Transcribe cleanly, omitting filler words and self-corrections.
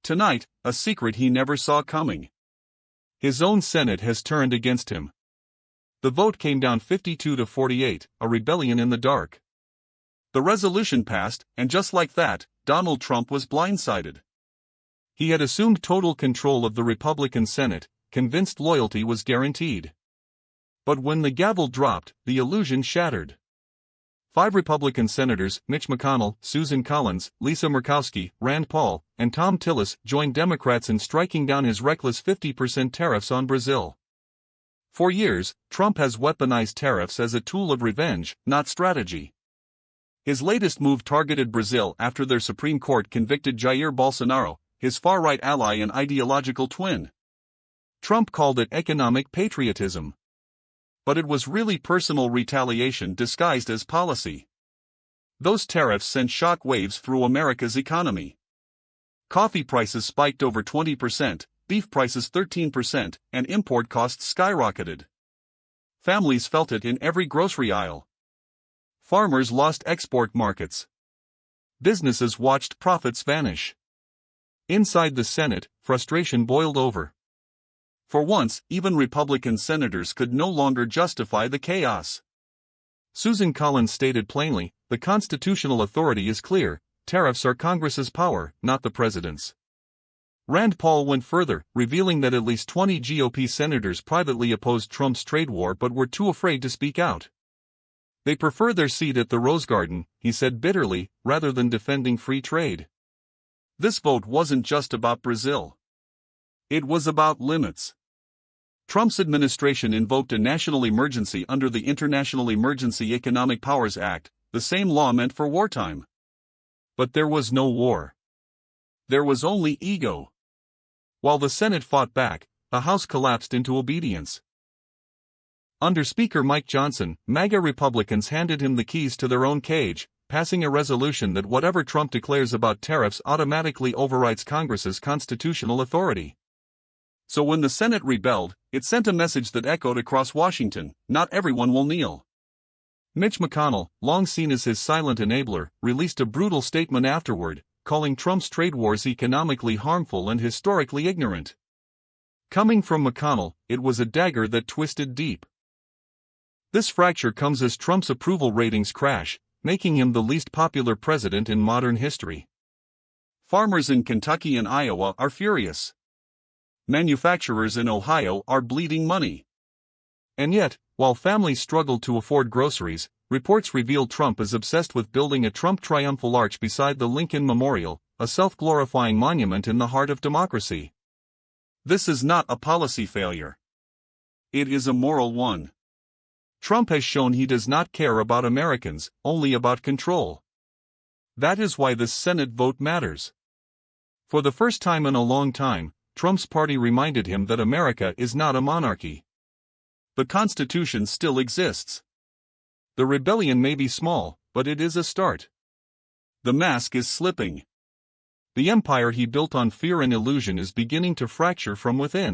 tonight, a secret he never saw coming. His own Senate has turned against him. The vote came down 52 to 48, a rebellion in the dark. The resolution passed, and just like that, Donald Trump was blindsided. He had assumed total control of the Republican Senate, convinced loyalty was guaranteed. But when the gavel dropped, the illusion shattered. 5 Republican senators, Mitch McConnell, Susan Collins, Lisa Murkowski, Rand Paul, and Thom Tillis, joined Democrats in striking down his reckless 50% tariffs on Brazil. For years, Trump has weaponized tariffs as a tool of revenge, not strategy. His latest move targeted Brazil after their Supreme Court convicted Jair Bolsonaro, his far-right ally and ideological twin. Trump called it economic patriotism. But it was really personal retaliation disguised as policy. Those tariffs sent shock waves through America's economy. Coffee prices spiked over 20%, beef prices 13%, and import costs skyrocketed. Families felt it in every grocery aisle. Farmers lost export markets. Businesses watched profits vanish. Inside the Senate, frustration boiled over. For once, even Republican senators could no longer justify the chaos. Susan Collins stated plainly, "The constitutional authority is clear, tariffs are Congress's power, not the president's." Rand Paul went further, revealing that at least 20 GOP senators privately opposed Trump's trade war but were too afraid to speak out. They prefer their seat at the Rose Garden, he said bitterly, rather than defending free trade. This vote wasn't just about Brazil. It was about limits. Trump's administration invoked a national emergency under the International Emergency Economic Powers Act, the same law meant for wartime. But there was no war. There was only ego. While the Senate fought back, the House collapsed into obedience. Under Speaker Mike Johnson, MAGA Republicans handed him the keys to their own cage, passing a resolution that whatever Trump declares about tariffs automatically overrides Congress's constitutional authority. So when the Senate rebelled, it sent a message that echoed across Washington: not everyone will kneel. Mitch McConnell, long seen as his silent enabler, released a brutal statement afterward, calling Trump's trade wars economically harmful and historically ignorant. Coming from McConnell, it was a dagger that twisted deep. This fracture comes as Trump's approval ratings crash, making him the least popular president in modern history. Farmers in Kentucky and Iowa are furious. Manufacturers in Ohio are bleeding money. And yet, while families struggle to afford groceries, reports reveal Trump is obsessed with building a Trump triumphal arch beside the Lincoln Memorial, a self-glorifying monument in the heart of democracy. This is not a policy failure. It is a moral one. Trump has shown he does not care about Americans, only about control. That is why this Senate vote matters. For the first time in a long time, Trump's party reminded him that America is not a monarchy. The Constitution still exists. The rebellion may be small, but it is a start. The mask is slipping. The empire he built on fear and illusion is beginning to fracture from within.